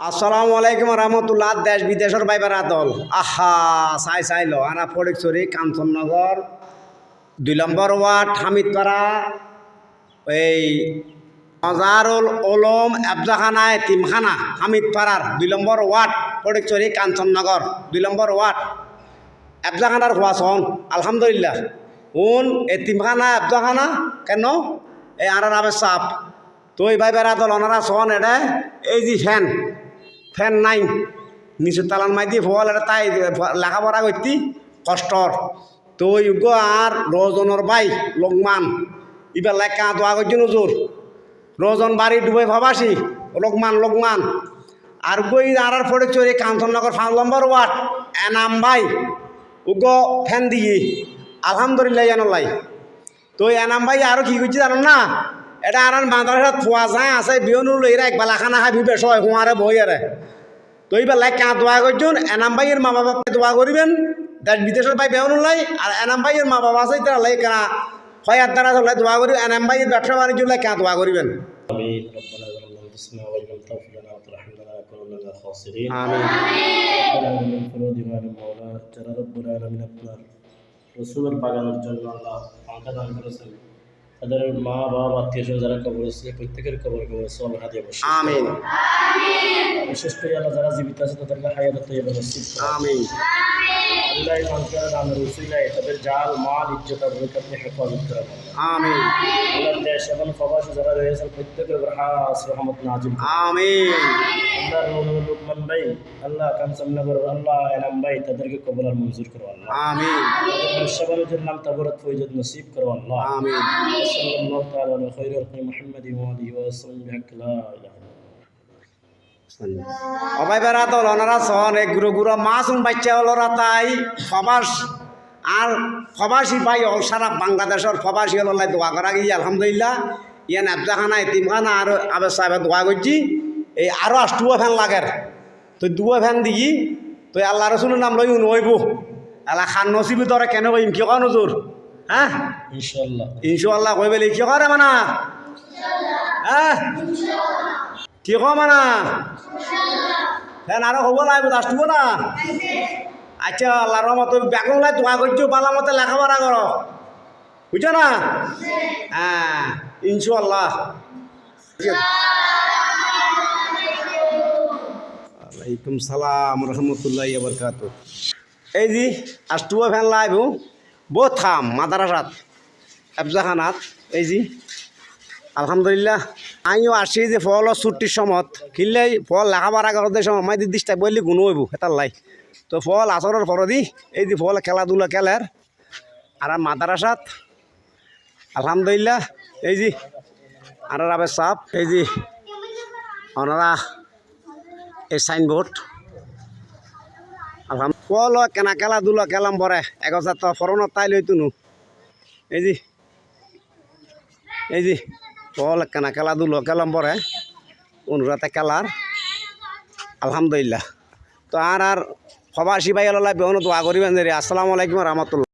আসসালামু আলাইকুম রহমতুল্লাহ। দেশ বিদেশের বাইবার আদল আহা চাইল আনা ফটিকছড়ি কাঞ্চননগর 2 নম্বর ওয়ার্ড হামিদপাড়া এই মজারুল ওলম এফজাখানা এতিমখানা হামিদপাড়ার 2 নম্বর ওয়ার্ড ফটিকছড়ি কাঞ্চননগর 2 নম্বর ওয়ার্ড এফজাখানার খোয়াছন আলহামদুলিল্লাহ। এতিমখানা এফজাখানা কেন এই আনার আবে সাপ তো এই বাইবার আদল ওনারা সন এটা এই যে ফ্যান নাই নিচু তালান মাই দিয়ে ফল এটা তাই লেখাপড়া করতে কষ্টর তো ইগ আর রজনের ভাই লোকমান ইবার লেখা দোয়া করছি নজর রজন বাড়ি ডুবে ভাবাসি লোকমান আর গই আর ফটিকছড়ি কাঞ্চননগর 5 নম্বর ওয়ার্ড এনাম ভাই উগ ফ্যান দিয়ে আলহামদুলিল্লাহ জানালাই তো এনাম ভাই আরো কি করছি জানো না এটা আর মাদ্রাসাত পোৱা যায় আছে বিয়নুল এরা এক বেলাখানা খাবি বেশ হয় হুঁয়ারে বই আরে তো এইবার লাইক কাঁ দোয়া করছেন এনাম ভাইয়ের মা বাবা দোয়া করিবেন দেশ বিদেশের ভাই বেয়নুল লাই আর এনাম ভাইয়ের মা বাবা আছে তারা লাই কেনা হয়ার দ্বারা চলে দোয়া করি এনাম ভাইয়ের ব্যবসা বাণিজ্য লাই কাঁ দোয়া করিবেন। রসুলের বাগানের জন্য আল্লাহ ফাঁকা দান করেছেন, তাদের মা বাবা আত্মীয় স্বজন যারা কবর আছে প্রত্যেকের কবর সওয়াব হাদিয়া বসে আমিন। বিশেষ করে আল্লাহ যারা জীবিত আছে তাদেরকে হায়াত তৈয়বা নসিব করুন আমিন। আল্লাহ ফাঁকা দানের উসিলায় তাদের জাল মাল ইজ্জত আর বরকতে হেফাজত করেন আমিন। আল্লাহ দেশ এবং প্রবাসী যারা রয়েছেন প্রত্যেকের উপর খাস রহমত নাজিল করুন আমিন। আল্লাহ লোকমান ভাই আল্লাহ কাঞ্চননগর আল্লাহ এনাম ভাই তাদেরকে কবুল আর মঞ্জুর করো আল্লাহ আমিন। সবাইদের নাম তাবরাত ফয়জত নসিব করো আল্লাহ আমিন। সাল্লাল্লাহু তাআলা আলা খায়রুল খালকি মুহাম্মাদি ওয়া আলিহি ওয়া সাহবিহি লা ইলাহা অবাই বেড়া তো ওনারা সন এক গুঁড়ো মাসুম বাচ্চা হলরা তাই ফবাস আর ফবাসি ভাই হল সারা বাংলাদেশের ফবাসি হলাই দোয়া করা গিয়ে আলহামদুলিল্লাহ ইয়ান এফজাখানা এতিমখানা আর আবে সাহেব দোয়া করছি এই আরও 8 ফ্যান লাগের তো 2 ফ্যান দিই তো আল্লাহ রসুলের নাম লই নইব আল্লাহ খান নসিবি তোরা কেন কইম কি কন নজর হ্যাঁ ইনশাআল্লাহ কই বলি কি করে মানা হ্যাঁ কি কো মানা ফ্যান আরো হব লাগবে 8 না আচ্ছা আল্লাহর রহমত বেগুন লাই দোয়া করছো পালা মতে লেখাপড়া করো বুঝছো না হ্যাঁ ইনশাআল্লাহ। ওয়ালাইকুম সালাম রহমতুল্লাহ বরকাতুহ। এই যে 8 ফ্যান লাইব বহুত থাম মাদ্রাসাত এফজাখানাত এই যে আলহামদুলিল্লাহ আমিও আসি যে ফল ছুটির সময়ত কিনলে ফল লেখাপড়া করতে সময় মাই ডিস্টার্ব বললে গুণ হইব হেতার লাই তো ফল আসরের পর দি এই যে ফল খেলাধুলা খেলার আর মাদ্রাসাত আলহামদুলিল্লাহ এই যে আর আবে সাপ এই যে ওনারা এই সাইনবোর্ড ফল কেনা খেলাধুলা খেলাম পরে 1000 তো ফরনত তাই লইতো নু এই যে ফল কেনা খেলাধুলো খেলাম পরে অনুরাতে খেলার আলহামদুলিল্লাহ। তো আর প্রবাসী ভাই আল্লাহ বেহন দোয়া করিবেন। আসসালামু আলাইকুম রহমতুল্লাহ।